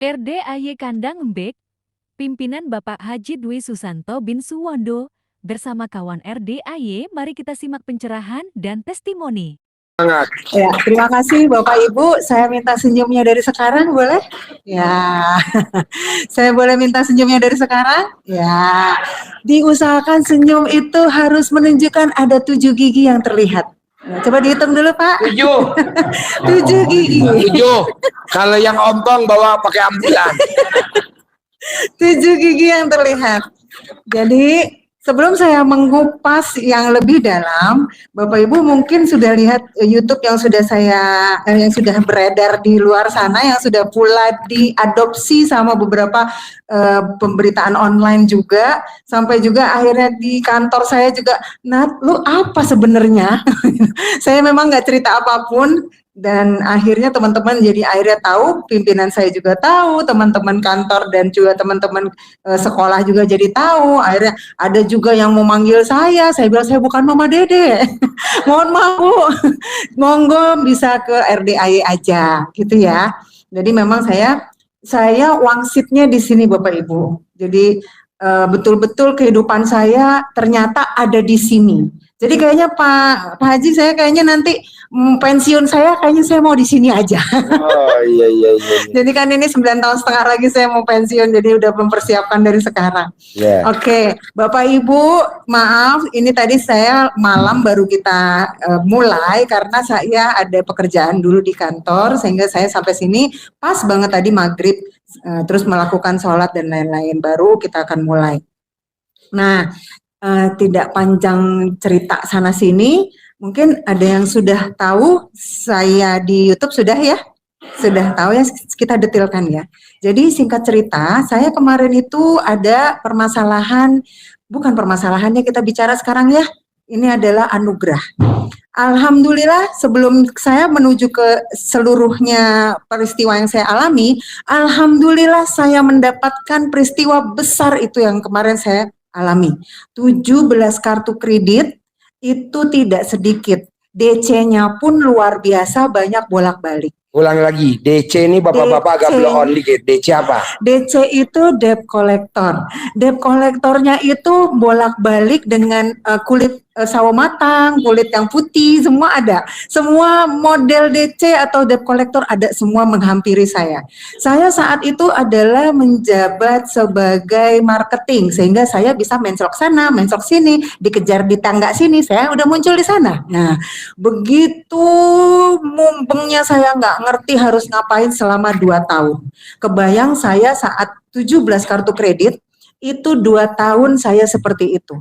RDAY Kandang Embek, pimpinan Bapak Haji Dwi Susanto bin Suwondo, bersama kawan RDAY, mari kita simak pencerahan dan testimoni. Ya, terima kasih Bapak Ibu. Saya minta senyumnya dari sekarang, boleh? Ya, saya boleh minta senyumnya dari sekarang? Ya, diusahakan senyum itu harus menunjukkan ada 7 gigi yang terlihat. Nah, coba dihitung dulu Pak. 7. 7 gigi. 7. Kalau yang ompong bawa pakai ambulan. 7 gigi yang terlihat. Jadi sebelum saya mengupas yang lebih dalam, Bapak Ibu mungkin sudah lihat YouTube yang sudah yang sudah beredar di luar sana, yang sudah pula diadopsi sama beberapa pemberitaan online juga, sampai juga akhirnya di kantor saya juga, Nat, lu apa sebenarnya? Saya memang nggak cerita apapun. Dan akhirnya teman-teman jadi akhirnya tahu, pimpinan saya juga tahu, teman-teman kantor dan juga teman-teman sekolah juga jadi tahu. Akhirnya ada juga yang mau manggil saya bilang saya bukan Mama Dede. Mohon maaf Bu, monggo bisa ke RDAY aja gitu ya. Jadi memang saya wangsitnya di sini Bapak Ibu. Jadi betul-betul kehidupan saya ternyata ada di sini. Jadi kayaknya Pak Haji, saya kayaknya nanti pensiun saya kayaknya saya mau di sini aja. Oh iya. Jadi kan ini 9,5 tahun lagi saya mau pensiun, jadi udah mempersiapkan dari sekarang. Yeah. Oke, Bapak Ibu, maaf ini tadi saya malam baru kita mulai karena saya ada pekerjaan dulu di kantor sehingga saya sampai sini pas banget tadi maghrib, terus melakukan sholat dan lain-lain, baru kita akan mulai. Nah, tidak panjang cerita sana sini, mungkin ada yang sudah tahu saya di YouTube sudah ya? Sudah tahu ya, kita detailkan ya. Jadi singkat cerita, saya kemarin itu ada permasalahan, bukan permasalahannya kita bicara sekarang ya, ini adalah anugerah. Alhamdulillah sebelum saya menuju ke seluruhnya peristiwa yang saya alami, alhamdulillah saya mendapatkan peristiwa besar itu yang kemarin saya alami. 17 kartu kredit itu tidak sedikit. DC-nya pun luar biasa, banyak bolak-balik. Ulang lagi, DC ini bapak-bapak agak blow on dikit. DC apa? DC itu debt collector. Debt collectornya itu bolak-balik dengan kulit sawo matang, kulit yang putih, semua ada. Semua model DC atau debt collector ada, semua menghampiri saya. Saya saat itu adalah menjabat sebagai marketing, sehingga saya bisa mencok sana, mencok sini, dikejar di tangga sini, saya udah muncul di sana. Nah, begitu mumpengnya saya nggak ngerti harus ngapain selama 2 tahun. Kebayang saya saat 17 kartu kredit, itu 2 tahun saya seperti itu.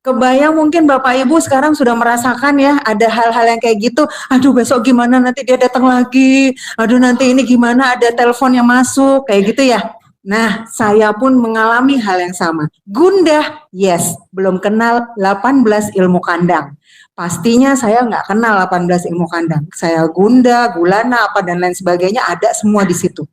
Kebayang mungkin Bapak Ibu sekarang sudah merasakan ya, ada hal-hal yang kayak gitu, aduh besok gimana nanti dia datang lagi, aduh nanti ini gimana ada telepon yang masuk, kayak gitu ya. Nah, saya pun mengalami hal yang sama. Gundah, yes, belum kenal 18 ilmu kandang. Pastinya saya nggak kenal 18 ilmu kandang. Saya gundah, gulana, apa dan lain sebagainya ada semua di situ.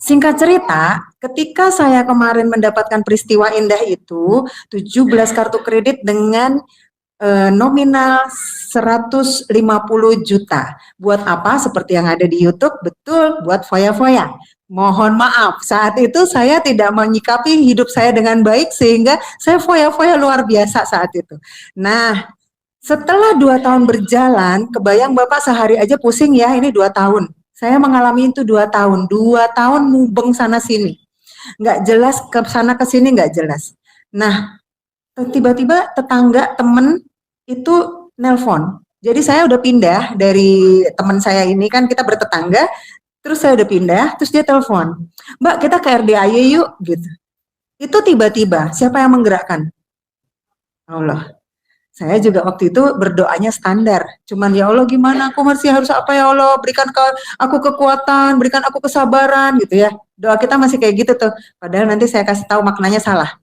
Singkat cerita, ketika saya kemarin mendapatkan peristiwa indah itu, 17 kartu kredit dengan nominal 150 juta. Buat apa? Seperti yang ada di YouTube, betul, buat foya-foya. Mohon maaf, saat itu saya tidak menyikapi hidup saya dengan baik sehingga saya foya-foya luar biasa saat itu. Nah, setelah 2 tahun berjalan, kebayang Bapak sehari aja pusing ya, ini 2 tahun. Saya mengalami itu 2 tahun, 2 tahun mubeng sana sini. Nggak jelas, ke sana ke sini nggak jelas. Nah, tiba-tiba tetangga temen itu nelpon. Jadi saya udah pindah dari teman saya ini, kan kita bertetangga, terus saya udah pindah, terus dia telepon, Mbak kita ke RDAY yuk, gitu. Itu tiba-tiba, siapa yang menggerakkan? Allah. Saya juga waktu itu berdoanya standar. Cuman ya Allah gimana aku masih harus apa ya Allah, berikan aku kekuatan, berikan aku kesabaran gitu ya. Doa kita masih kayak gitu tuh. Padahal nanti saya kasih tahu maknanya salah.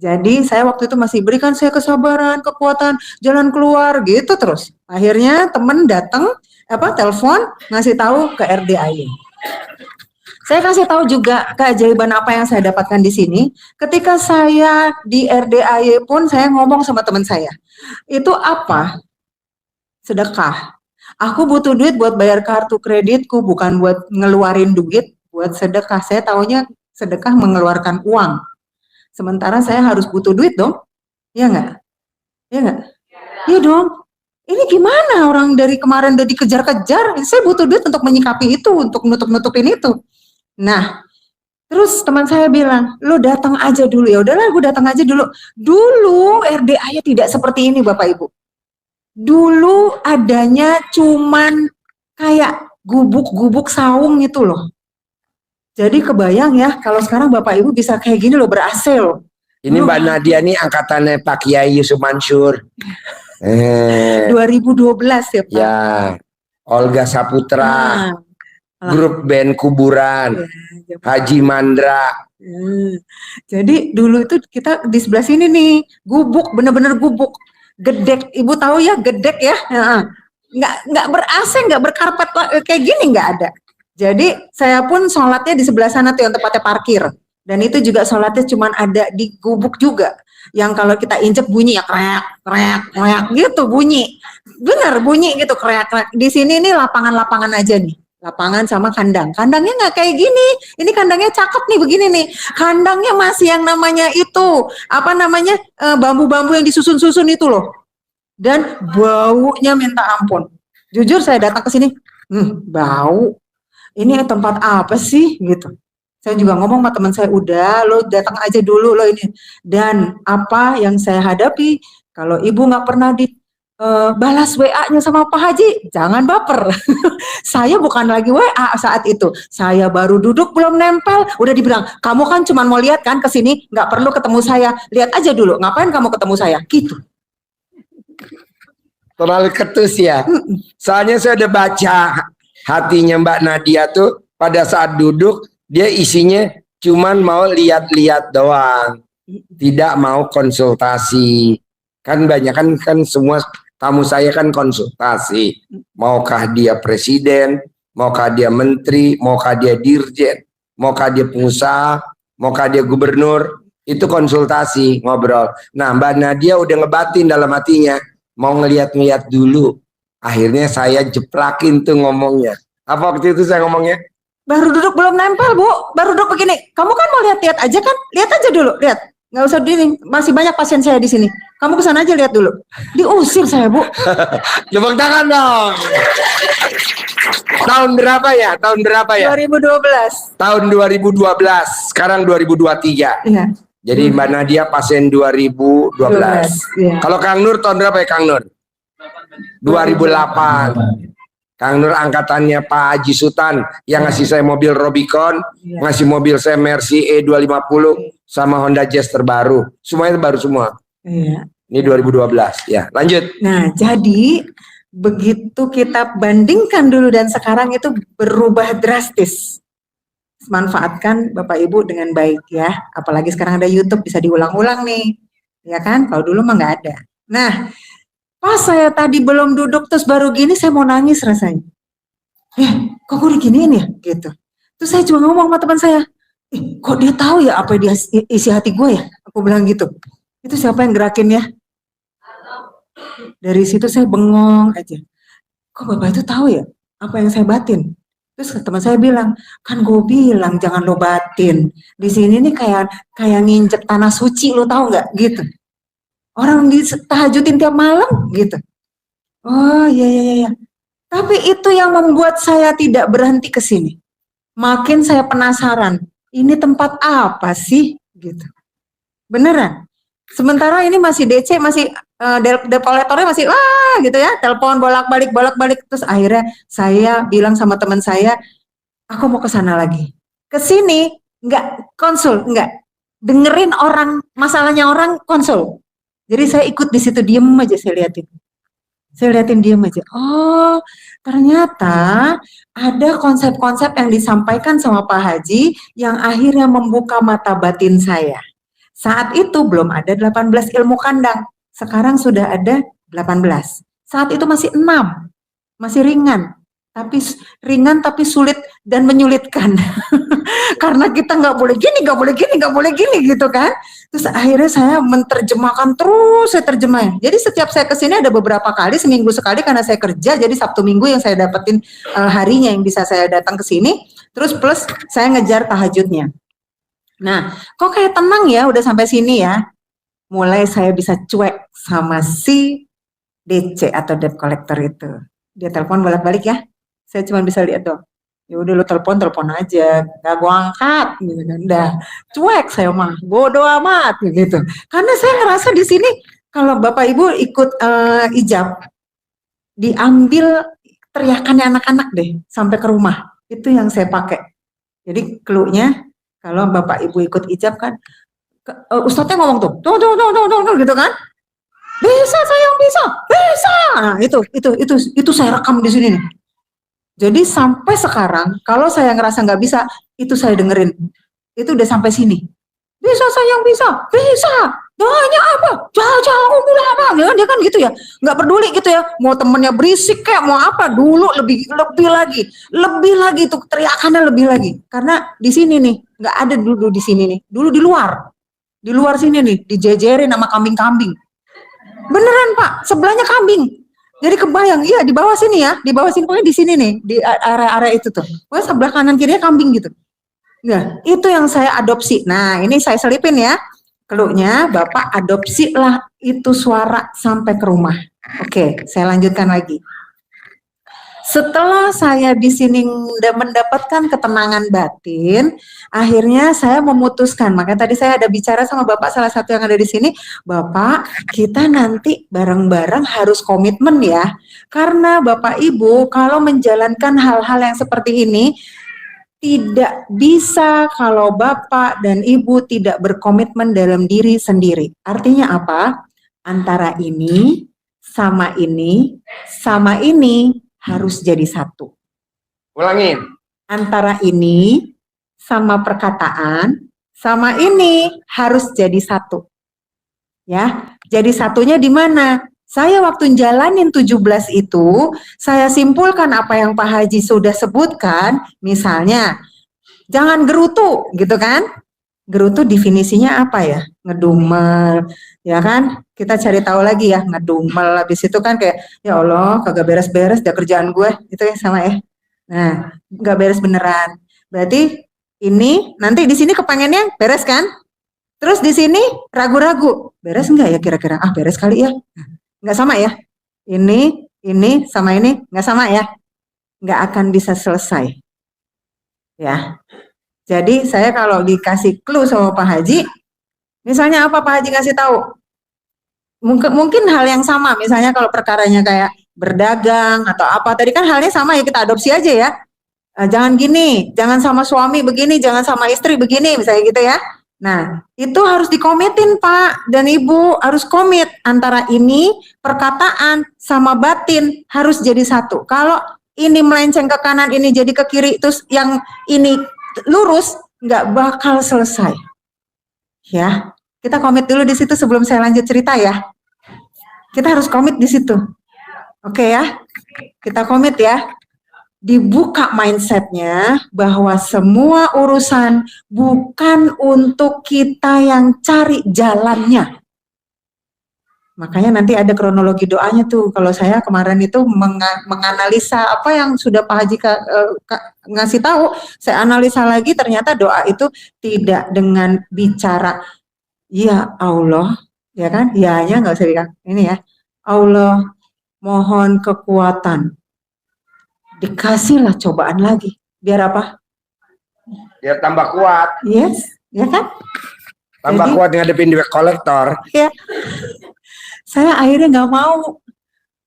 Jadi saya waktu itu masih berikan saya kesabaran, kekuatan, jalan keluar gitu terus. Akhirnya temen datang, telepon ngasih tahu ke RDAY. Saya kasih tahu juga keajaiban apa yang saya dapatkan di sini. Ketika saya di RDAY pun saya ngomong sama teman saya, itu apa? Sedekah. Aku butuh duit buat bayar kartu kreditku, bukan buat ngeluarin duit buat sedekah. Saya taunya sedekah mengeluarkan uang. Sementara saya harus butuh duit dong. Iya nggak? Iya nggak? Iya dong. Ini gimana orang dari kemarin udah dikejar-kejar, saya butuh duit untuk menyikapi itu, untuk nutup-nutupin itu. Nah, terus teman saya bilang, lo datang aja dulu. Ya udahlah, gue datang aja dulu. Dulu RDA-nya tidak seperti ini Bapak Ibu. Dulu adanya cuman kayak gubuk-gubuk saung gitu loh. Jadi kebayang ya, kalau sekarang Bapak Ibu bisa kayak gini loh, ber-AC loh. Ini Mbak Nadia nih angkatannya Pak Kiai Yusuf Mansur. 2012 ya Pak. Ya, Olga Saputra, grup band Kuburan, Ya. Haji Mandra. Jadi dulu itu kita di sebelah sini nih, gubuk, bener-bener gubuk. Gedek, Ibu tahu ya gedek ya? Nggak ber-AC, nggak berkarpet kayak gini, nggak ada. Jadi saya pun sholatnya di sebelah sana tuh yang tempatnya parkir. Dan itu juga sholatnya cuma ada di gubuk juga. Yang kalau kita injek bunyi ya krek, krek, krek gitu bunyi. Bener bunyi gitu krek, krek. Di sini nih lapangan-lapangan aja nih. Lapangan sama kandang. Kandangnya nggak kayak gini. Ini kandangnya cakep nih begini nih. Kandangnya masih yang namanya itu. Apa namanya? Bambu-bambu yang disusun-susun itu loh. Dan baunya minta ampun. Jujur saya datang ke sini, bau. Ini tempat apa sih gitu. Saya juga ngomong sama teman saya, udah lo datang aja dulu lo ini. Dan apa yang saya hadapi, kalau ibu nggak pernah balas WA-nya sama Pak Haji, jangan baper. Saya bukan lagi WA saat itu. Saya baru duduk belum nempel, udah dibilang, kamu kan cuma mau lihat kan ke sini, nggak perlu ketemu saya. Lihat aja dulu, ngapain kamu ketemu saya? Gitu. Terlalu ketus ya. Soalnya saya udah baca hatinya Mbak Nadia tuh pada saat duduk, dia isinya cuman mau lihat-lihat doang, tidak mau konsultasi. Kan banyak kan semua tamu saya kan konsultasi. Maukah dia presiden, maukah dia menteri, maukah dia dirjen, maukah dia pengusaha, maukah dia gubernur, itu konsultasi, ngobrol. Nah, Mbak Nadia udah ngebatin dalam hatinya, mau ngeliat-ngeliat dulu. Akhirnya saya jeplakin tuh ngomongnya. Apa waktu itu saya ngomongnya? Baru duduk belum nempel Bu, baru duduk begini. Kamu kan mau lihat-lihat aja kan? Lihat aja dulu, lihat. Nggak usah diri, masih banyak pasien saya di sini. Kamu kesana aja lihat dulu. Diusir saya Bu. Tepuk tangan dong. Tahun berapa ya? Tahun berapa ya? 2012. Tahun 2012. Sekarang 2023. Iya. Jadi Mbak Nadia pasien 2012. Iya. Kalau Kang Nur tahun berapa ya Kang Nur? 2008. Kang Nur angkatannya Pak Haji Sultan yang ngasih saya mobil Robicon, ngasih mobil saya Mercy E250 sama Honda Jazz terbaru. Semuanya baru semua. Iya. Ini 2012 ya. Lanjut. Nah, jadi begitu kita bandingkan dulu dan sekarang itu berubah drastis. Manfaatkan Bapak Ibu dengan baik ya. Apalagi sekarang ada YouTube bisa diulang-ulang nih. Ya kan? Kalau dulu mah nggak ada. Nah, pas saya tadi belum duduk terus baru gini saya mau nangis rasanya. Kok gue diginiin ya gitu. Terus saya juga ngomong sama teman saya, kok dia tahu ya apa dia isi hati gue ya? Aku bilang gitu. Itu siapa yang gerakin ya? Dari situ saya bengong aja. Kok Bapak itu tahu ya apa yang saya batin? Terus teman saya bilang, kan gue bilang jangan lo batin. Di sini nih kayak nginjek tanah suci, lo tahu nggak gitu. Orang ditahajutin tiap malam gitu. Oh iya. Tapi itu yang membuat saya tidak berhenti ke sini. Makin saya penasaran, ini tempat apa sih gitu. Beneran. Sementara ini masih DC, masih debt collectornya masih gitu ya, telepon bolak-balik terus akhirnya saya bilang sama teman saya, aku mau ke sana lagi. Ke sini enggak konsul, enggak. Dengerin orang, masalahnya orang konsul. Jadi saya ikut di situ, diem aja saya liatin. Saya liatin diem aja. Oh, ternyata ada konsep-konsep yang disampaikan sama Pak Haji yang akhirnya membuka mata batin saya. Saat itu belum ada 18 ilmu kandang. Sekarang sudah ada 18. Saat itu masih 6. Masih ringan. Tapi sulit dan menyulitkan. karena kita nggak boleh gini, nggak boleh gini, nggak boleh gini gitu kan. Terus akhirnya saya menerjemahkan terus, saya terjemahin. Jadi setiap saya kesini ada beberapa kali, seminggu sekali karena saya kerja, jadi Sabtu Minggu yang saya dapetin harinya yang bisa saya datang ke sini. Terus plus saya ngejar tahajudnya. Nah, kok kayak tenang ya udah sampai sini ya. Mulai saya bisa cuek sama si DC atau debt collector itu. Dia telepon bolak-balik ya. Saya cuma bisa lihat dong. Ya udah lu telepon aja, nggak gua angkat gitu kan. Udah cuek saya mah, bodo amat gitu. Karena saya ngerasa di sini kalau Bapak Ibu ikut ijab, diambil teriakannya anak-anak deh sampai ke rumah. Itu yang saya pakai. Jadi clue-nya kalau Bapak Ibu ikut ijab kan, ustadznya ngomong tuh gitu kan. Bisa sayang, bisa. Nah, itu saya rekam di sini nih. Jadi sampai sekarang kalau saya ngerasa nggak bisa, itu saya dengerin. Itu udah sampai sini. Bisa sayang, bisa. Doanya apa? Jauh bilang apa? Dia kan gitu ya. Nggak peduli gitu ya. Mau temennya berisik kayak mau apa? Dulu lebih lagi tuh teriakannya lebih lagi. Karena di sini nih nggak ada dulu di sini nih. Dulu di luar sini nih dijejerin sama kambing-kambing. Beneran Pak, sebelahnya kambing. Jadi kebayang, iya di bawah sini ya, di bawah sini pokoknya di sini nih, di area-area itu tuh. Pokoknya sebelah kanan kirinya kambing gitu. Nah, itu yang saya adopsi. Nah, ini saya selipin ya. Clue-nya, Bapak adopsilah itu suara sampai ke rumah. Oke, saya lanjutkan lagi. Setelah saya di sini mendapatkan ketenangan batin, akhirnya saya memutuskan. Makanya tadi saya ada bicara sama Bapak salah satu yang ada di sini, Bapak, kita nanti bareng-bareng harus komitmen ya. Karena Bapak Ibu kalau menjalankan hal-hal yang seperti ini tidak bisa kalau Bapak dan Ibu tidak berkomitmen dalam diri sendiri. Artinya apa? Antara ini sama ini harus jadi satu. Ulangin. Antara ini sama perkataan sama ini harus jadi satu. Ya, jadi satunya di mana? Saya waktu jalanin 17 itu, saya simpulkan apa yang Pak Haji sudah sebutkan, misalnya jangan gerutu, gitu kan? Gerutu definisinya apa ya? Ngedumel, ya kan? Kita cari tahu lagi ya, ngedumel. Habis itu kan kayak, ya Allah, kagak beres-beres dia kerjaan gue. Itu ya sama ya. Nah, nggak beres beneran. Berarti ini nanti di sini kepengennya beres kan? Terus di sini ragu-ragu, beres enggak ya kira-kira? Ah, beres kali ya. Nggak sama ya. Ini sama ini nggak sama ya. Nggak akan bisa selesai. Ya. Jadi saya kalau dikasih clue sama Pak Haji, misalnya apa Pak Haji ngasih tahu? Mungkin hal yang sama, misalnya kalau perkaranya kayak berdagang atau apa, tadi kan halnya sama ya, kita adopsi aja ya. Jangan gini, jangan sama suami begini, jangan sama istri begini, misalnya gitu ya. Nah, itu harus dikomitin Pak dan Ibu, harus komit antara ini, perkataan sama batin harus jadi satu. Kalau ini melenceng ke kanan, ini jadi ke kiri, terus yang ini lurus, nggak bakal selesai. Ya, kita komit dulu di situ sebelum saya lanjut cerita ya. Kita harus komit di situ. Oke ya, kita komit ya. Dibuka mindsetnya bahwa semua urusan bukan untuk kita yang cari jalannya. Makanya nanti ada kronologi doanya tuh. Kalau saya kemarin itu menganalisa apa yang sudah Pak Haji ngasih tahu, saya analisa lagi ternyata doa itu tidak dengan bicara ya Allah, ya kan? Ya-nya nggak usah bilang ini ya. Allah mohon kekuatan. Dikasihlah cobaan lagi. Biar apa? Biar tambah kuat. Yes, ya kan? Tambah kuat ngadepin debt collector. Ya. Saya akhirnya nggak mau.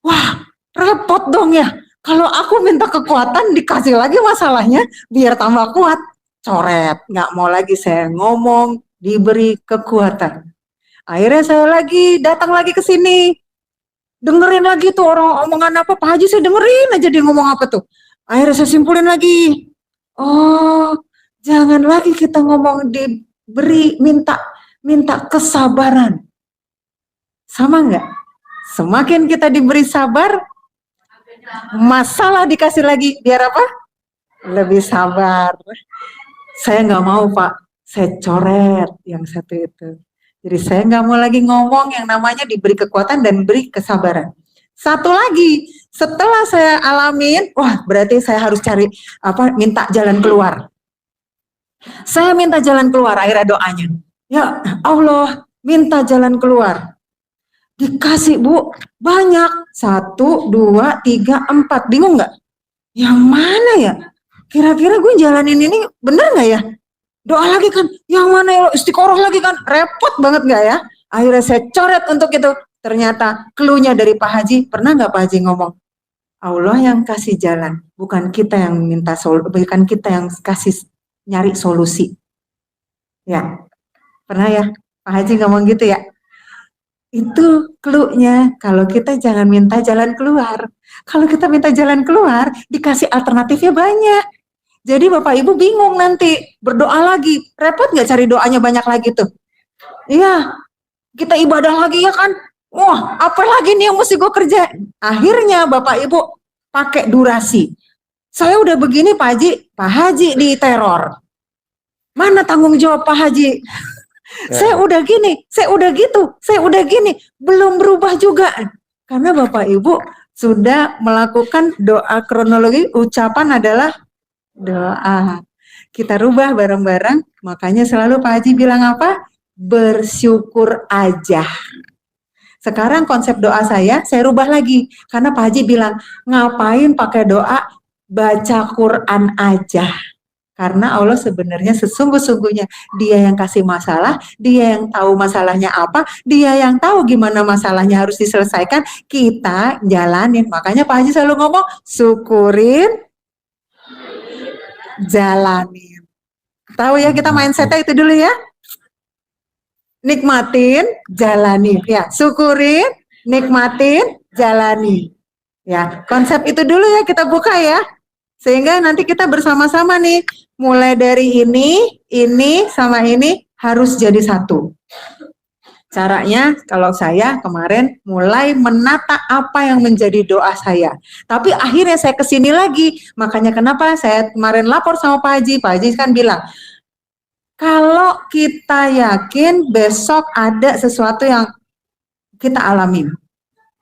Wah, repot dong ya. Kalau aku minta kekuatan dikasih lagi masalahnya biar tambah kuat. Coret, nggak mau lagi saya ngomong diberi kekuatan. Akhirnya saya datang lagi ke sini. Dengerin lagi tuh orang omongan apa, Pak Haji saya dengerin aja dia ngomong apa tuh. Akhirnya saya simpulin lagi. Oh, jangan lagi kita ngomong diberi minta kesabaran. Sama enggak? Semakin kita diberi sabar, masalah dikasih lagi, biar apa? Lebih sabar. Saya nggak mau Pak, saya coret yang satu itu. Jadi saya nggak mau lagi ngomong yang namanya diberi kekuatan dan beri kesabaran. Satu lagi, setelah saya alamin, wah berarti saya harus cari minta jalan keluar. Saya minta jalan keluar, akhirnya doanya. Ya Allah, minta jalan keluar. Dikasih Bu, banyak. 1, 2, 3, 4. Bingung nggak? Yang mana ya? Kira-kira gue jalanin ini bener nggak ya? Doa lagi kan, yang mana ya? Istiqoroh lagi kan? Repot banget nggak ya? Akhirnya saya coret untuk itu. Ternyata clue-nya dari Pak Haji. Pernah nggak Pak Haji ngomong? Allah yang kasih jalan, bukan kita yang minta bukan kita yang kasih nyari solusi. Ya, pernah ya Pak Haji ngomong gitu ya? Itu clue-nya, kalau kita jangan minta jalan keluar. Kalau kita minta jalan keluar, dikasih alternatifnya banyak. Jadi Bapak Ibu bingung nanti, berdoa lagi. Repot nggak cari doanya banyak lagi tuh? Iya, kita ibadah lagi ya kan? Wah, apa lagi nih yang mesti gue kerja? Akhirnya Bapak Ibu pakai durasi. Saya udah begini Pak Haji di teror. Mana tanggung jawab Pak Haji? Saya udah gini, saya udah gitu, saya udah gini, belum berubah juga. Karena Bapak Ibu sudah melakukan doa kronologi, ucapan adalah doa. Kita rubah bareng-bareng, makanya selalu Pak Haji bilang apa? Bersyukur aja. Sekarang konsep doa saya rubah lagi. Karena Pak Haji bilang, ngapain pakai doa, baca Quran aja. Karena Allah sebenarnya sesungguh-sungguhnya Dia yang kasih masalah, Dia yang tahu masalahnya apa, Dia yang tahu gimana masalahnya harus diselesaikan, kita jalanin. Makanya Pak Haji selalu ngomong, syukurin, jalanin. Tahu ya, kita mindsetnya itu dulu ya. Nikmatin, jalanin. Ya, syukurin, nikmatin, jalani. Ya, konsep itu dulu ya kita buka ya. Sehingga nanti kita bersama-sama nih, mulai dari ini, sama ini harus jadi satu. Caranya kalau saya kemarin mulai menata apa yang menjadi doa saya. Tapi akhirnya saya kesini lagi, makanya kenapa saya kemarin lapor sama Pak Haji kan bilang, kalau kita yakin besok ada sesuatu yang kita alamin.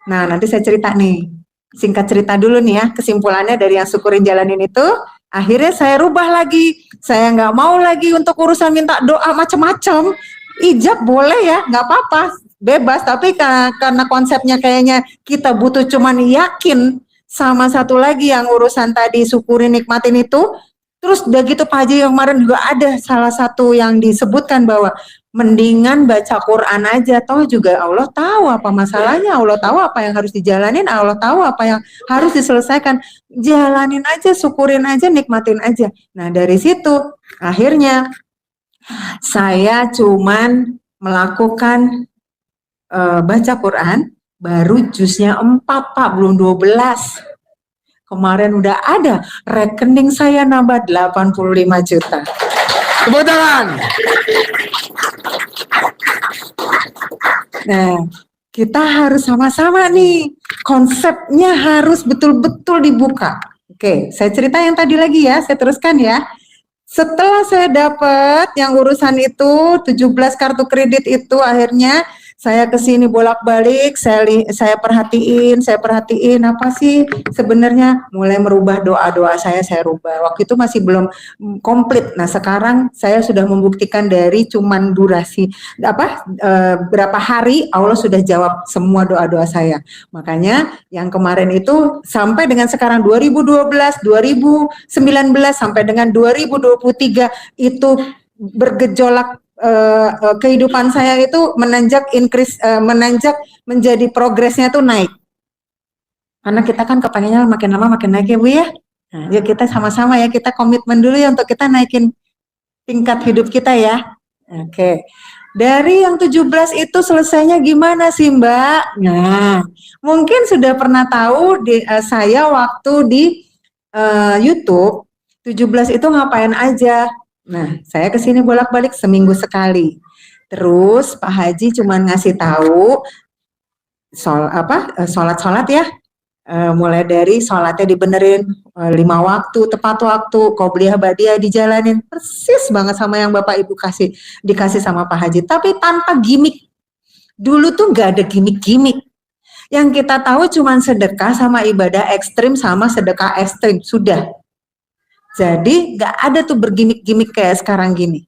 Nah nanti saya cerita nih. Singkat cerita dulu nih ya, kesimpulannya dari yang syukurin jalanin itu, akhirnya saya rubah lagi. Saya nggak mau lagi untuk urusan minta doa macam-macam. Ijab boleh ya, nggak apa-apa, bebas. Tapi karena konsepnya kayaknya kita butuh cuman yakin, sama satu lagi yang urusan tadi syukurin nikmatin itu. Terus udah gitu Pak Haji yang kemarin juga ada salah satu yang disebutkan bahwa mendingan baca Quran aja, toh juga Allah tahu apa masalahnya, Allah tahu apa yang harus dijalanin, Allah tahu apa yang harus diselesaikan. Jalanin aja, syukurin aja, nikmatin aja. Nah dari situ akhirnya saya cuman melakukan baca Quran baru juznya 4 Pak, belum 12. Kemarin udah ada, rekening saya nambah 85 juta. Tepuk tangan. Nah, kita harus sama-sama nih, konsepnya harus betul-betul dibuka. Oke, saya cerita yang tadi lagi ya, saya teruskan ya. Setelah saya dapat yang urusan itu, 17 kartu kredit itu akhirnya saya kesini bolak-balik, saya perhatiin apa sih sebenarnya, mulai merubah doa-doa saya rubah. Waktu itu masih belum komplit. Nah sekarang saya sudah membuktikan dari cuman durasi berapa hari Allah sudah jawab semua doa-doa saya. Makanya yang kemarin itu sampai dengan sekarang 2012, 2019 sampai dengan 2023 itu bergejolak. Kehidupan saya itu menanjak menjadi progresnya tuh naik. Karena kita kan kepengennya makin lama makin naik ya Bu ya. Nah, yuk kita sama-sama ya, kita komitmen dulu ya untuk kita naikin tingkat hidup kita ya. Oke. Dari yang 17 itu selesainya gimana sih Mbak? Nah, mungkin sudah pernah tahu saya waktu di YouTube 17 itu ngapain aja. Nah, saya kesini bolak-balik seminggu sekali. Terus Pak Haji cuma ngasih tahu sholat ya. Mulai dari sholatnya dibenerin 5 waktu, tepat waktu, qobliyah badiah dijalanin persis banget sama yang Bapak Ibu dikasih sama Pak Haji, tapi tanpa gimmick. Dulu tuh nggak ada gimmick-gimmick. Yang kita tahu cuma sedekah sama ibadah ekstrim sama sedekah ekstrim, sudah. Jadi nggak ada tuh bergimmick-gimmick kayak sekarang gini.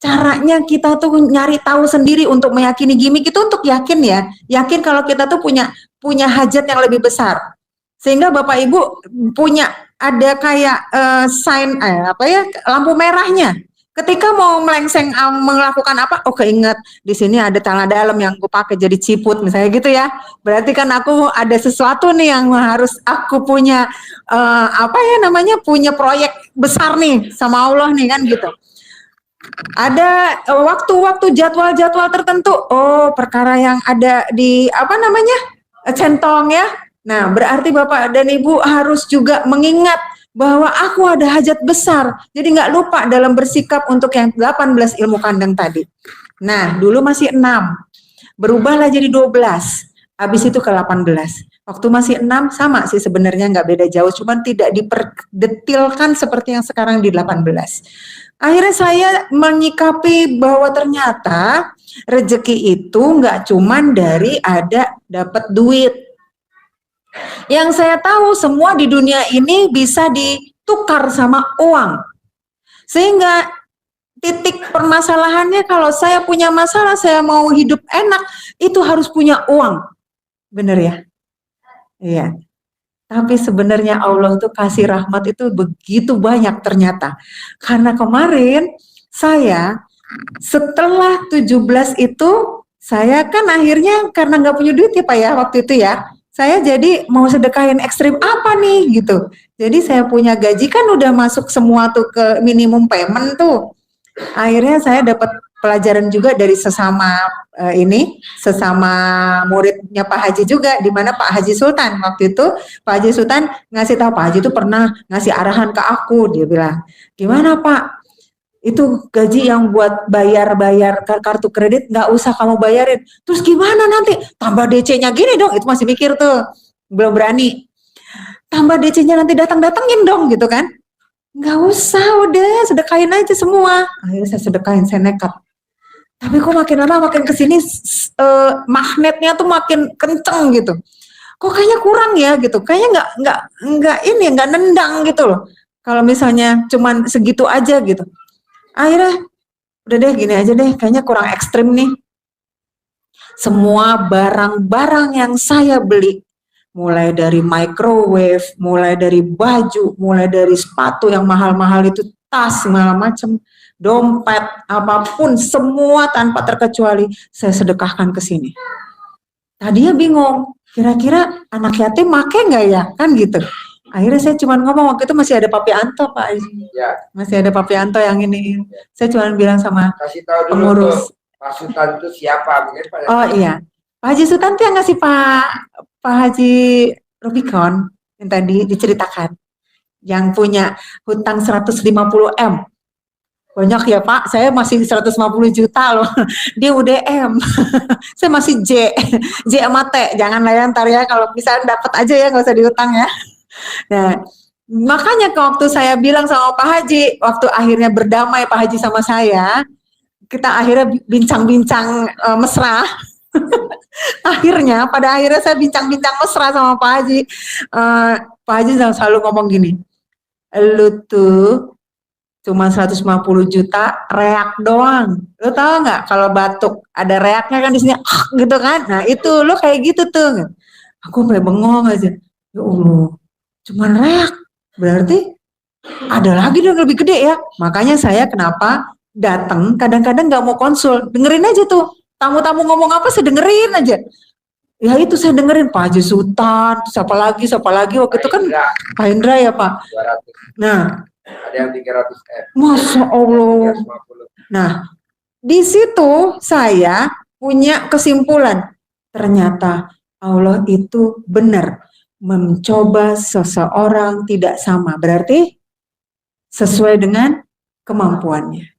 Caranya kita tuh nyari tahu sendiri untuk meyakini gimmick itu untuk yakin ya, yakin kalau kita tuh punya hajat yang lebih besar, sehingga Bapak Ibu punya ada kayak sign lampu merahnya. Ketika mau melengseng melakukan apa, oh keinget di sini ada tanah dalam yang aku pakai jadi ciput misalnya gitu ya. Berarti kan aku ada sesuatu nih yang harus aku punya punya proyek besar nih sama Allah nih kan gitu. Ada waktu-waktu jadwal-jadwal tertentu. Oh, perkara yang ada di centong ya. Nah, berarti Bapak dan Ibu harus juga mengingat bahwa aku ada hajat besar. Jadi nggak lupa dalam bersikap untuk yang 18 ilmu kandang tadi. Nah, dulu masih 6. Berubahlah jadi 12. Habis itu ke 18. Waktu masih 6 sama sih sebenarnya, nggak beda jauh, cuman tidak diperdetilkan seperti yang sekarang di 18. Akhirnya saya menyikapi bahwa ternyata rezeki itu nggak cuman dari dapat duit. Yang saya tahu semua di dunia ini bisa ditukar sama uang. Sehingga titik permasalahannya kalau saya punya masalah, saya mau hidup enak, itu harus punya uang. Bener ya? Iya. Tapi sebenarnya Allah tuh kasih rahmat itu begitu banyak ternyata. Karena kemarin saya setelah 17 itu, saya kan akhirnya karena nggak punya duit ya Pak ya waktu itu ya, saya jadi mau sedekahin ekstrim apa nih gitu. Jadi saya punya gaji kan udah masuk semua tuh ke minimum payment tuh. Akhirnya saya dapat pelajaran juga dari sesama muridnya Pak Haji juga, di mana Pak Haji Sultan waktu itu. Pak Haji Sultan ngasih tahu, Pak Haji itu pernah ngasih arahan ke aku, dia bilang, gimana Pak, itu gaji yang buat bayar kartu kredit nggak usah kamu bayarin, terus gimana nanti tambah DC-nya gini dong, itu masih mikir tuh, belum berani, tambah DC-nya nanti datangin dong gitu kan. Nggak usah, udah sedekahin aja semua. Akhirnya saya sedekahin, saya nekat. Tapi kok makin lama makin kesini magnetnya tuh makin kenceng gitu. Kok kayaknya kurang ya gitu. Kayaknya nggak nendang gitu loh. Kalau misalnya cuman segitu aja gitu. Akhirnya udah deh gini aja deh. Kayaknya kurang ekstrim nih. Semua barang-barang yang saya beli, mulai dari microwave, mulai dari baju, mulai dari sepatu yang mahal-mahal itu, tas, segala macam, dompet, apapun, semua tanpa terkecuali saya sedekahkan ke sini. Tadinya bingung, kira-kira anak yatim make nggak ya, kan gitu. Akhirnya saya cuma ngomong, waktu itu masih ada Papi Anto Pak, ya. Masih ada Papi Anto yang ini. Saya cuma bilang sama pengurus. Pak Sultan itu siapa? Oh iya, Pak Haji Sultan itu yang ngasih Pak Haji Rubicon yang tadi diceritakan, yang punya hutang 150 M. Banyak ya Pak, saya masih 150 juta loh, dia UDM, saya masih J sama T, jangan lah ya ntar ya, kalau bisa dapat aja ya, nggak usah diutang ya. Nah, makanya waktu saya bilang sama Pak Haji, waktu akhirnya berdamai Pak Haji sama saya, kita akhirnya bincang-bincang mesra. Pada akhirnya saya bincang-bincang mesra sama Pak Haji. Pak Haji selalu ngomong gini, lu tuh cuma 150 juta reak doang. Lu tahu nggak kalau batuk ada reaknya kan di sini, gitu kan? Nah itu lu kayak gitu tuh. Aku kayak bengong aja. Ya Allah, cuma reak. Berarti ada lagi yang lebih gede ya. Makanya saya kenapa datang kadang-kadang nggak mau konsul, dengerin aja tuh tamu-tamu ngomong apa, saya dengerin aja. Ya itu saya dengerin Pak Haji Sultan, siapa lagi waktu itu kan Pak Indra ya Pak. 200. Nah, ada yang 300 M. Masya Allah. Nah, di situ saya punya kesimpulan, ternyata Allah itu benar mencoba seseorang tidak sama, berarti sesuai dengan kemampuannya.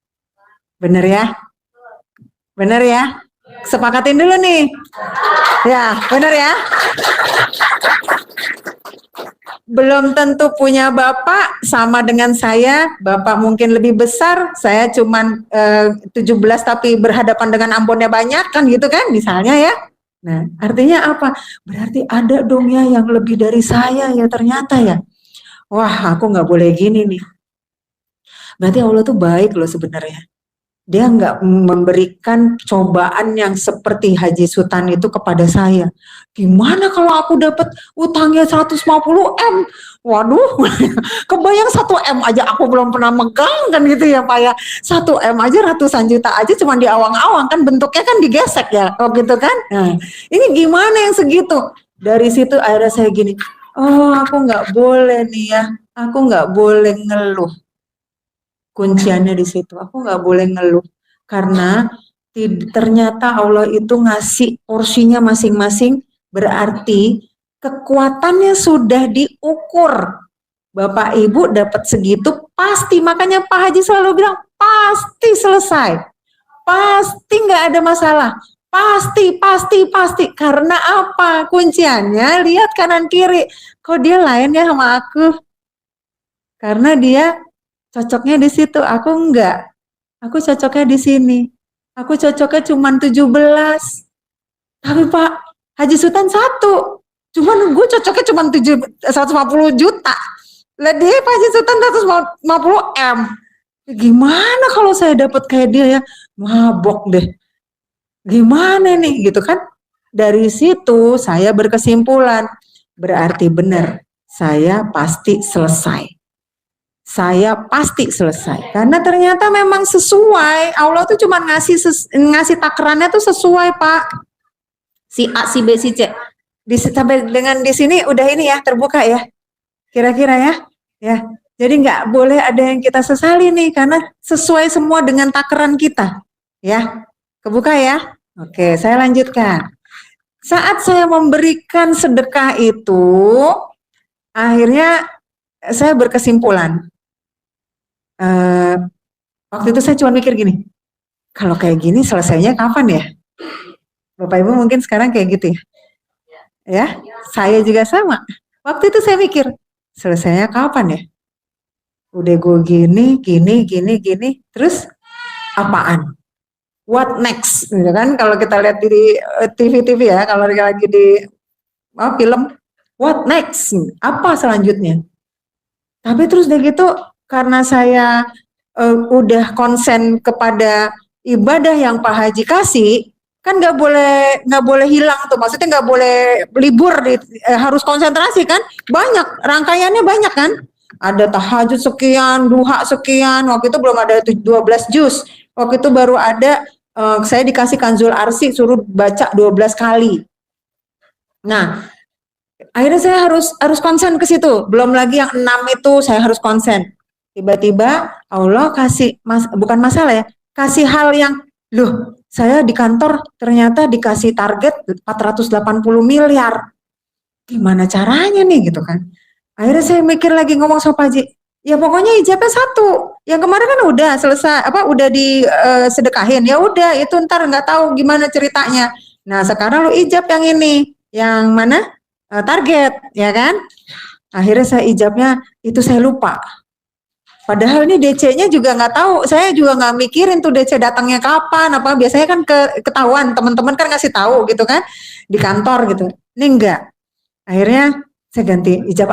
Bener ya? Bener ya? Sepakatin dulu nih. Ya, bener ya? belum tentu punya bapak sama dengan saya. Bapak mungkin lebih besar, saya cuman 17 tapi berhadapan dengan Ambonnya banyak kan gitu kan misalnya ya. Nah, artinya apa? Berarti ada dong ya yang lebih dari saya ya ternyata ya. Wah, aku nggak boleh gini nih. Berarti Allah tuh baik loh sebenarnya. Dia nggak memberikan cobaan yang seperti Haji Sultan itu kepada saya. Gimana kalau aku dapat utangnya 150 M? Waduh, kebayang 1 M aja aku belum pernah megang kan gitu ya Pak ya. 1 M aja ratusan juta aja cuma di awang-awang kan bentuknya kan digesek ya. Oh gitu kan. Nah, ini gimana yang segitu? Dari situ akhirnya saya gini, oh aku nggak boleh nih ya. Aku nggak boleh ngeluh. Kunciannya di situ. Aku nggak boleh ngeluh karena ternyata Allah itu ngasih porsinya masing-masing, berarti kekuatannya sudah diukur. Bapak Ibu dapat segitu pasti, makanya Pak Haji selalu bilang pasti selesai, pasti nggak ada masalah, pasti. Karena apa? Kunciannya lihat kanan kiri, kok dia lain ya sama aku? Karena dia cocoknya di situ, aku enggak. Aku cocoknya di sini. Aku cocoknya cuma 17. Tapi Pak Haji Sultan 1. Cuman gue cocoknya cuma 150 juta. Lah dia Pak Haji Sultan 150 M. Gimana kalau saya dapat kayak dia ya? Mabok deh. Gimana nih gitu kan? Dari situ saya berkesimpulan. Berarti benar. Saya pasti selesai. Saya pasti selesai karena ternyata memang sesuai. Allah tuh cuma ngasih takarannya tuh sesuai Pak, si A si B si C sampai dengan di sini udah ini ya terbuka ya kira-kira ya jadi nggak boleh ada yang kita sesali nih karena sesuai semua dengan takaran kita ya. Kebuka ya. Oke, saya lanjutkan. Saat saya memberikan sedekah itu akhirnya saya berkesimpulan. Waktu itu saya cuma mikir gini, kalau kayak gini selesainya kapan ya? Bapak Ibu mungkin sekarang kayak gitu ya? Ya, saya juga sama. Waktu itu saya mikir, selesainya kapan ya? Udah gue gini, terus apaan? What next? Gitu kan? Kalau kita lihat di TV-TV ya, kalau lagi di film, what next? Apa selanjutnya? Tapi terus udah gitu, karena saya udah konsen kepada ibadah yang Pak Haji kasih, kan nggak boleh hilang tuh, maksudnya nggak boleh libur, harus konsentrasi kan, banyak rangkaiannya banyak kan, ada tahajud sekian, duha sekian, waktu itu belum ada 12 juz, waktu itu baru ada saya dikasih Kanzul Arsi suruh baca 12 kali. Nah, akhirnya saya harus konsen ke situ. Belum lagi yang 6 itu saya harus konsen. Tiba-tiba Allah kasih bukan masalah ya, kasih hal yang loh, saya di kantor ternyata dikasih target 480 miliar. Gimana caranya nih gitu kan. Akhirnya saya mikir lagi ngomong sama Pak Haji, ya pokoknya ijabnya 1. Yang kemarin kan udah selesai, udah disedekahin. Ya udah, itu ntar nggak tahu gimana ceritanya. Nah, sekarang lu ijab yang ini. Yang mana? Target, ya kan? Akhirnya saya ijabnya itu saya lupa. Padahal ini DC-nya juga nggak tahu, saya juga nggak mikirin tuh DC datangnya kapan, apa biasanya kan ketahuan, teman-teman kan ngasih tahu gitu kan di kantor gitu. Ini enggak. Akhirnya saya ganti ijab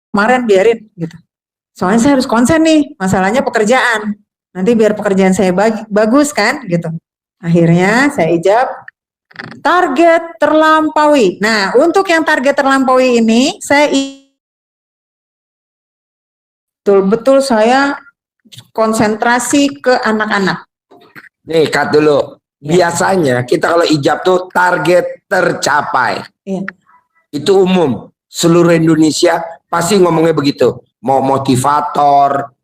kemarin biarin gitu. Soalnya saya harus konsen nih, masalahnya pekerjaan. Nanti biar pekerjaan saya bagus kan gitu. Akhirnya saya ijab target terlampaui. Nah, untuk yang target terlampaui ini saya betul-betul saya konsentrasi ke anak-anak. Nih, cut dulu. Biasanya kita kalau ijab tuh target tercapai. Iya. Itu umum. Seluruh Indonesia pasti ngomongnya begitu. Mau motivator,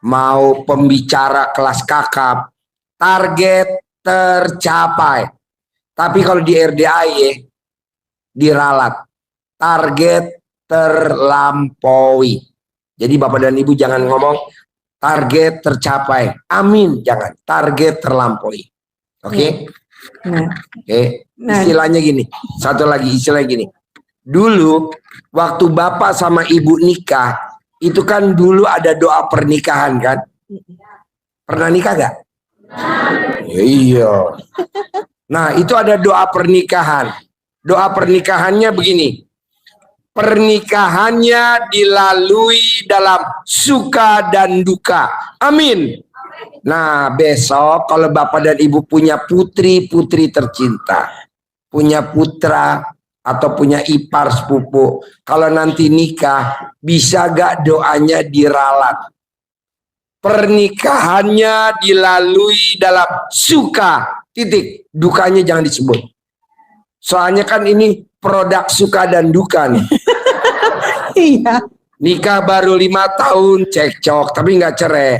mau pembicara kelas kakap, target tercapai. Tapi kalau di RDAY diralat, target terlampaui. Jadi Bapak dan Ibu jangan ngomong target tercapai. Amin, jangan. Target terlampaui. Oke? Nah, Oke. Istilahnya gini. Satu lagi istilahnya gini. Dulu waktu bapak sama ibu nikah, itu kan dulu ada doa pernikahan kan? Pernah nikah gak? Iya. Nah itu ada doa pernikahan. Doa pernikahannya begini. Pernikahannya dilalui dalam suka dan duka. Amin. Nah besok kalau bapak dan ibu punya putri-putri tercinta, punya putra atau punya ipar sepupu, kalau nanti nikah bisa gak doanya diralat? Pernikahannya dilalui dalam suka, titik, dukanya jangan disebut. Soalnya kan ini produk suka dan duka nih. Iya. Nikah baru 5 tahun cekcok tapi nggak cerai.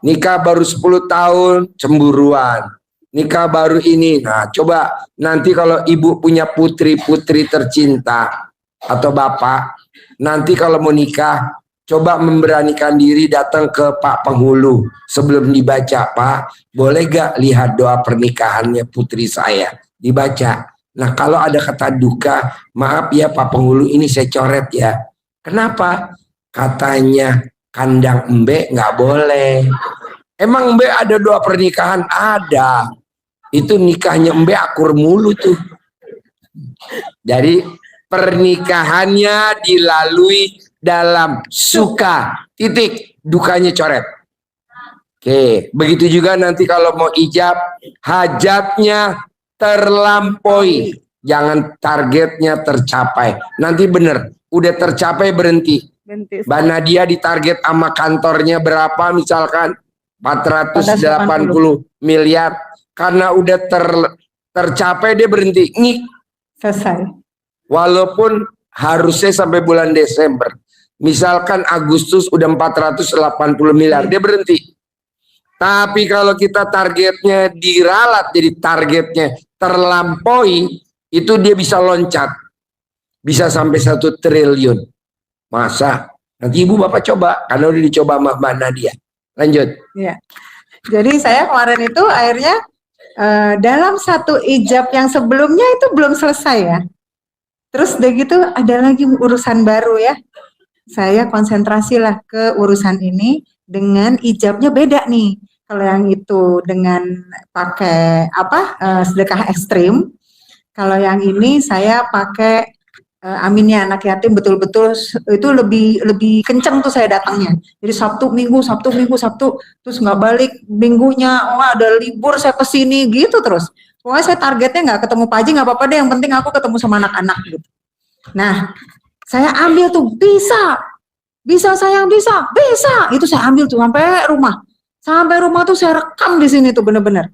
Nikah baru 10 tahun cemburuan. Nikah baru ini. Nah coba nanti kalau ibu punya putri-putri tercinta atau bapak, nanti kalau mau nikah coba memberanikan diri datang ke Pak Penghulu sebelum dibaca, Pak boleh gak lihat doa pernikahannya putri saya, dibaca. Nah kalau ada kata duka, maaf ya Pak Penghulu ini saya coret ya. Kenapa? Katanya kandang embe nggak boleh. Emang embe ada doa pernikahan? Ada. Itu nikahnya embe akur mulu tuh. Jadi pernikahannya dilalui dalam suka, titik, dukanya coret. Oke, begitu juga nanti kalau mau ijab, hajatnya terlampaui, jangan targetnya tercapai. Nanti bener, udah tercapai berhenti. Mbak Nadia ditarget sama kantornya berapa misalkan 480 miliar, karena udah tercapai dia berhenti, nih Selesai. Walaupun harusnya sampai bulan Desember. Misalkan Agustus udah 480 miliar, dia berhenti. Tapi kalau kita targetnya diralat jadi targetnya terlampaui, itu dia bisa loncat. Bisa sampai 1 triliun. Masa? Nanti ibu bapak coba, karena udah dicoba sama Mbak Nadia. Lanjut. Ya. Jadi saya kemarin itu akhirnya dalam satu ijab yang sebelumnya itu belum selesai ya. Terus udah gitu ada lagi urusan baru ya. Saya konsentrasilah ke urusan ini dengan ijabnya beda nih. Kalau yang itu dengan pakai sedekah ekstrim. Kalau yang ini saya pakai aminnya anak yatim betul-betul itu lebih kenceng tuh saya datangnya. Jadi Sabtu Minggu, terus nggak balik minggunya, ada libur saya kesini gitu terus. Pokoknya saya targetnya nggak ketemu Pak Haji nggak apa-apa deh, yang penting aku ketemu sama anak-anak gitu. Nah, saya ambil tuh bisa sayang bisa, itu saya ambil tuh sampai rumah tuh saya rekam di sini tuh bener-bener.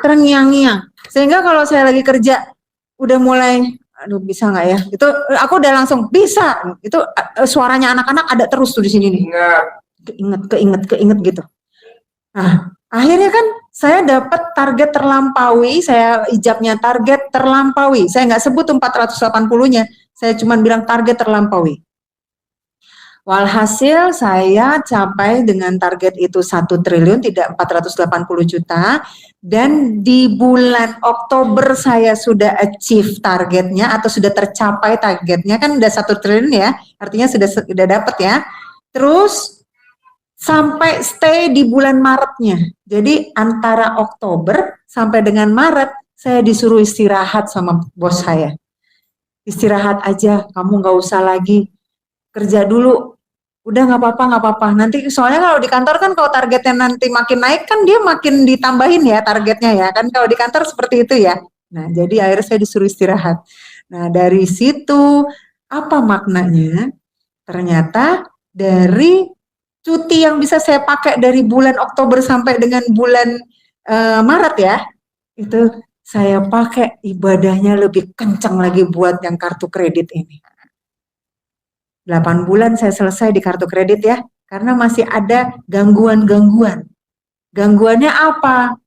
Terngiang-ngiang. Sehingga kalau saya lagi kerja udah mulai aduh bisa nggak ya? Itu aku udah langsung bisa. Itu suaranya anak-anak ada terus tuh di sini nih. Keinget gitu. Nah, akhirnya kan saya dapat target terlampaui, saya ijabnya target terlampaui. Saya nggak sebut 480-nya, saya cuma bilang target terlampaui. Walhasil saya capai dengan target itu 1 triliun, tidak 480 juta. Dan di bulan Oktober saya sudah achieve targetnya atau sudah tercapai targetnya, kan udah 1 triliun ya, artinya sudah dapat ya. Terus sampai stay di bulan Maretnya. Jadi antara Oktober sampai dengan Maret saya disuruh istirahat sama bos saya. Istirahat aja, kamu nggak usah lagi kerja dulu. Udah nggak apa-apa. Nanti soalnya kalau di kantor kan kalau targetnya nanti makin naik kan dia makin ditambahin ya targetnya ya. Kan kalau di kantor seperti itu ya. Nah jadi akhirnya saya disuruh istirahat. Nah dari situ apa maknanya? Ternyata dari cuti yang bisa saya pakai dari bulan Oktober sampai dengan bulan Maret ya. Itu saya pakai ibadahnya lebih kencang lagi buat yang kartu kredit ini. 8 bulan saya selesai di kartu kredit ya, karena masih ada gangguan-gangguan. Gangguannya apa?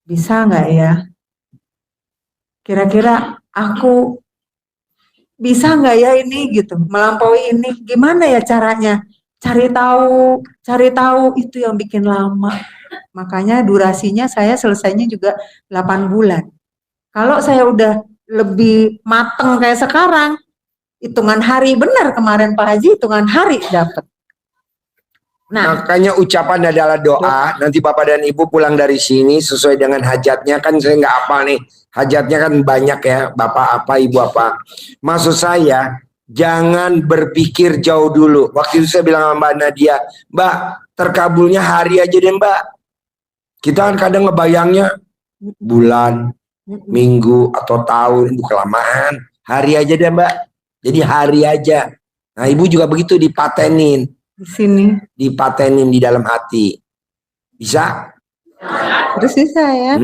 Bisa nggak ya? Kira-kira aku bisa nggak ya ini gitu, melampaui ini? Gimana ya caranya? Cari tahu itu yang bikin lama. Makanya durasinya saya selesainya juga 8 bulan. Kalau saya udah lebih mateng kayak sekarang, hitungan hari, benar kemarin Pak Haji hitungan hari dapat. Nah, Makanya ucapan adalah doa. Nanti Bapak dan Ibu pulang dari sini sesuai dengan hajatnya. Kan saya nggak apa nih. Hajatnya kan banyak ya. Bapak apa, Ibu apa. Maksud saya, jangan berpikir jauh dulu. Waktu itu saya bilang sama Mbak Nadia, Mbak, terkabulnya hari aja deh Mbak. Kita kan kadang ngebayangnya bulan, minggu, atau tahun. Ibu kelamaan. Hari aja deh Mbak. Jadi hari aja. Nah Ibu juga begitu, dipatenin. di sini. Dipatenin di dalam hati. Bisa? Terus bisa ya.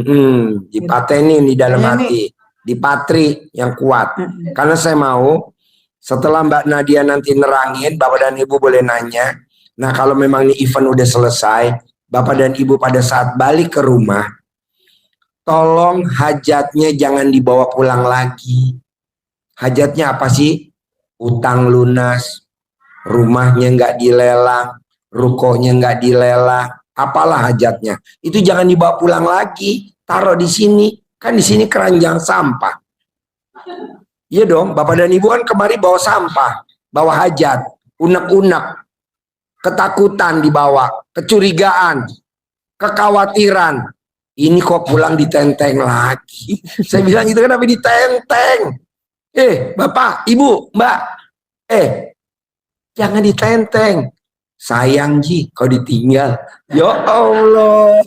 Dipatenin di dalam Ini- hati. Dipatri yang kuat. Karena saya mau setelah Mbak Nadia nanti nerangin, Bapak dan Ibu boleh nanya. Nah kalau memang ini event udah selesai, Bapak dan Ibu pada saat balik ke rumah, tolong hajatnya jangan dibawa pulang lagi. Hajatnya apa sih? Utang lunas, rumahnya nggak dilelang, rukonya nggak dilelang, apalah hajatnya. Itu jangan dibawa pulang lagi, taruh di sini. Kan di sini keranjang sampah. Iya dong, Bapak dan Ibu kan kemari bawa sampah, bawa hajat, unek-unek, ketakutan dibawa, kecurigaan, kekhawatiran. Ini kok pulang ditenteng lagi. Saya bilang itu kenapa ditenteng? Bapak, Ibu, Mbak, jangan ditenteng. Sayang Ji, kau ditinggal. Ya Allah.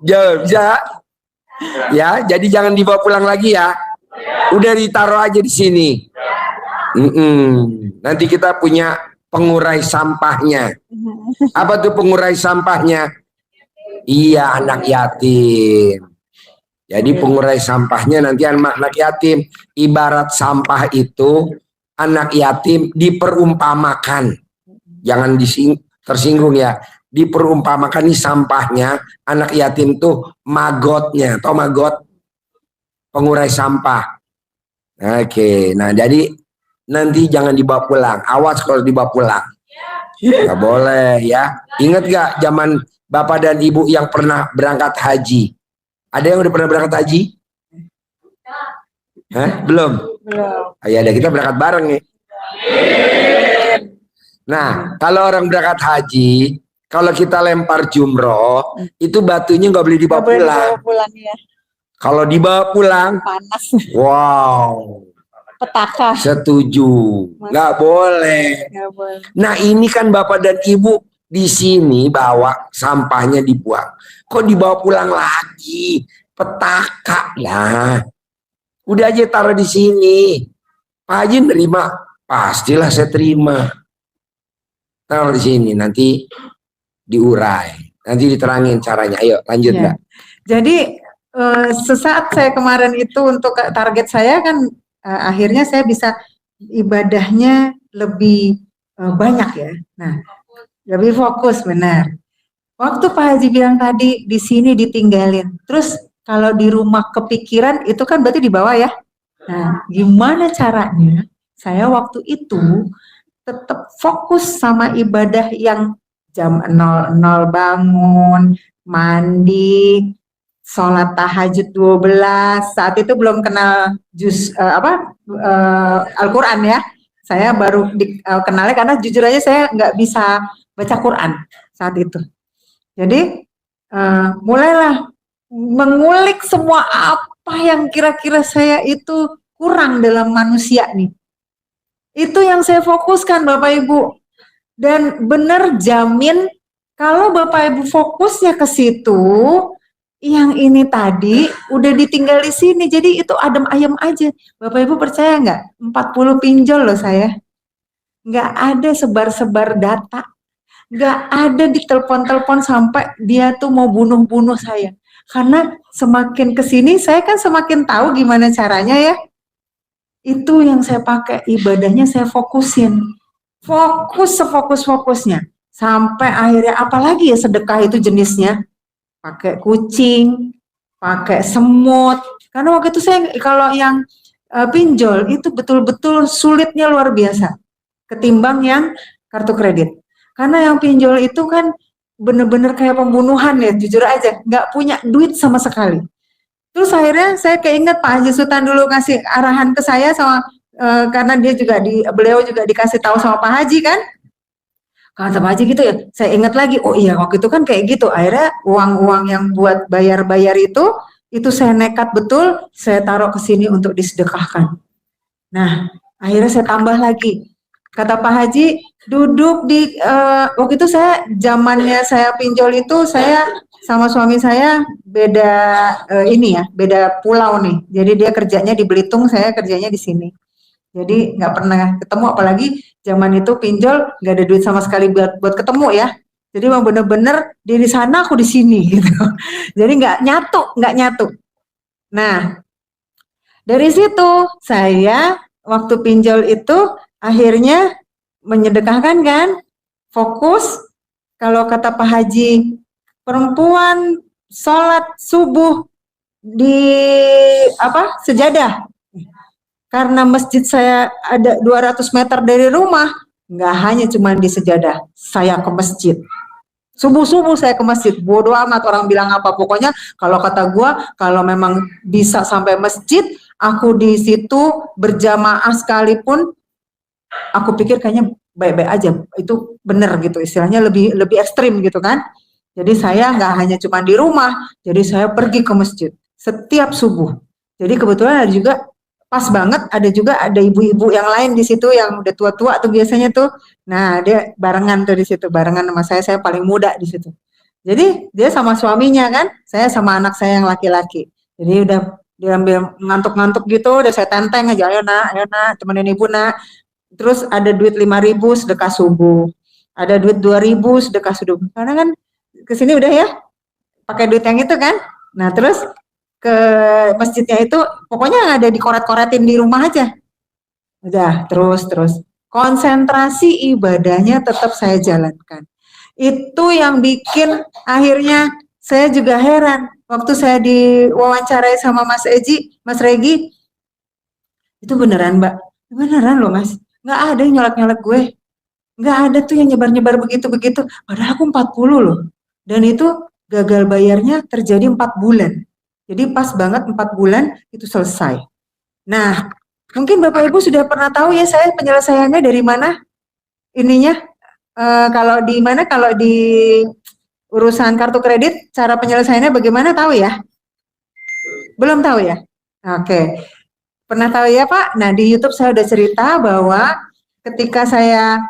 Bisa. Ya, jadi jangan dibawa pulang lagi ya. Udah ditaruh aja di sini. Nanti kita punya pengurai sampahnya. Apa tuh pengurai sampahnya? Iya, anak yatim. Jadi pengurai sampahnya nanti anak yatim. Ibarat sampah itu anak yatim diperumpamakan. Jangan tersinggung ya. Diperumpamakan nih sampahnya. Anak yatim tuh magotnya. Tahu magot? Pengurai sampah. Oke. Nah jadi nanti jangan dibawa pulang. Awas kalau dibawa pulang. Gak boleh ya. Ingat gak zaman Bapak dan Ibu yang pernah berangkat haji? Ada yang udah pernah berangkat haji? Belum? Belum. Ya ada, kita berangkat bareng nih. Nah, kalau orang berangkat haji, kalau kita lempar jumroh, itu batunya nggak boleh dibawa Nggak boleh pulang. dibawa pulang ya. Kalau dibawa pulang, Panas. wow, Petaka. setuju, nggak boleh. Nggak boleh. Nah ini kan Bapak dan Ibu di sini bawa sampahnya dibuang. Kok dibawa pulang lagi? Petaka lah. Udah aja taruh di sini. Pak Haji nerima? Pastilah saya terima. Taruh di sini, nanti diurai. Nanti diterangin caranya. Ayo lanjut Ya. Mbak. Jadi sesaat saya kemarin itu untuk target saya kan akhirnya saya bisa ibadahnya lebih banyak ya. Nah, lebih fokus benar. Waktu Pak Haji bilang tadi di sini ditinggalin, terus kalau di rumah kepikiran itu kan berarti di bawah ya. Nah, gimana caranya saya waktu itu tetap fokus sama ibadah yang jam 00 bangun, mandi, sholat tahajud 12, saat itu belum kenal Al-Quran ya. Saya baru kenalnya karena jujur aja saya nggak bisa baca Quran saat itu. Jadi mulailah mengulik semua apa yang kira-kira saya itu kurang dalam manusia nih. Itu yang saya fokuskan Bapak Ibu. Dan benar jamin kalau Bapak Ibu fokusnya ke situ, yang ini tadi udah ditinggal di sini. Jadi itu adem ayem aja. Bapak Ibu percaya nggak? 40 pinjol loh saya. Nggak ada sebar-sebar data. Nggak ada di telepon-telepon sampai dia tuh mau bunuh-bunuh saya. Karena semakin kesini saya kan semakin tahu gimana caranya ya. Itu yang saya pakai, ibadahnya saya fokusin. Fokus sefokus-fokusnya. Sampai akhirnya apalagi ya sedekah itu jenisnya. Pakai kucing, pakai semut. Karena waktu itu saya kalau yang pinjol itu betul-betul sulitnya luar biasa. Ketimbang yang kartu kredit. Karena yang pinjol itu kan bener-bener kayak pembunuhan ya, jujur aja, nggak punya duit sama sekali. Terus akhirnya saya keinget Pak Haji Sultan dulu ngasih arahan ke saya sama karena beliau juga dikasih tahu sama Pak Haji kan. Kata Pak Haji gitu ya, saya ingat lagi, oh iya waktu itu kan kayak gitu, akhirnya uang-uang yang buat bayar-bayar itu saya nekat betul, saya taruh ke sini untuk disedekahkan. Nah, akhirnya saya tambah lagi. Kata Pak Haji, duduk di, waktu itu zamannya saya pinjol itu, saya sama suami saya beda beda pulau nih. Jadi dia kerjanya di Belitung, saya kerjanya di sini. Jadi nggak pernah ketemu, apalagi zaman itu pinjol nggak ada duit sama sekali buat ketemu ya. Jadi memang bener-bener dia di sana, aku di sini gitu. Jadi nggak nyatu. Nah, dari situ saya waktu pinjol itu akhirnya menyedekahkan kan, fokus. Kalau kata Pak Haji, perempuan sholat subuh di sejadah. Karena masjid saya ada 200 meter dari rumah, nggak hanya cuma di sejadah, saya ke masjid. Subuh-subuh saya ke masjid, bodoh amat orang bilang apa. Pokoknya kalau kata gua, kalau memang bisa sampai masjid, aku di situ berjamaah sekalipun, aku pikir kayaknya baik-baik aja. Itu benar gitu, istilahnya lebih ekstrim gitu kan. Jadi saya nggak hanya cuma di rumah, jadi saya pergi ke masjid setiap subuh. Jadi kebetulan ada juga, pas banget ada ibu-ibu yang lain di situ yang udah tua-tua tuh biasanya tuh. Nah, dia barengan tuh di situ, barengan sama saya paling muda di situ. Jadi dia sama suaminya kan, saya sama anak saya yang laki-laki. Jadi udah diambil ngantuk-ngantuk gitu, udah saya tenteng aja, ayo nak, temenin ibu nak. Terus ada duit 5.000 sedekah subuh. Ada duit 2.000 sedekah subuh. Karena kan kesini udah ya, pakai duit yang itu kan. Nah, terus ke masjidnya itu pokoknya yang ada dikoret-koretin di rumah aja. Udah, terus konsentrasi ibadahnya tetap saya jalankan. Itu yang bikin akhirnya saya juga heran waktu saya diwawancarai sama Mas Regi, itu beneran Mbak, beneran loh Mas, nggak ada yang nyolek-nyolek gue, nggak ada tuh yang nyebar-nyebar begitu-begitu, padahal aku 40 loh, dan itu gagal bayarnya terjadi 4 bulan. Jadi pas banget 4 bulan itu selesai. Nah, mungkin Bapak Ibu sudah pernah tahu ya saya penyelesaiannya dari mana ininya. Kalau di urusan kartu kredit, cara penyelesaiannya bagaimana tahu ya? Belum tahu ya? Oke. Pernah tahu ya Pak? Nah di YouTube saya udah cerita bahwa ketika saya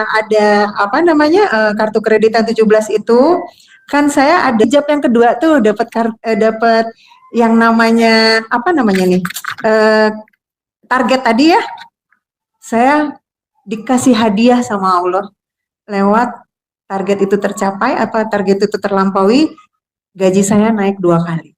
ada kartu kredit yang 17 itu, kan saya ada job yang kedua tuh dapat yang namanya target tadi ya. Saya dikasih hadiah sama Allah lewat target itu tercapai, target itu terlampaui, gaji saya naik 2 kali.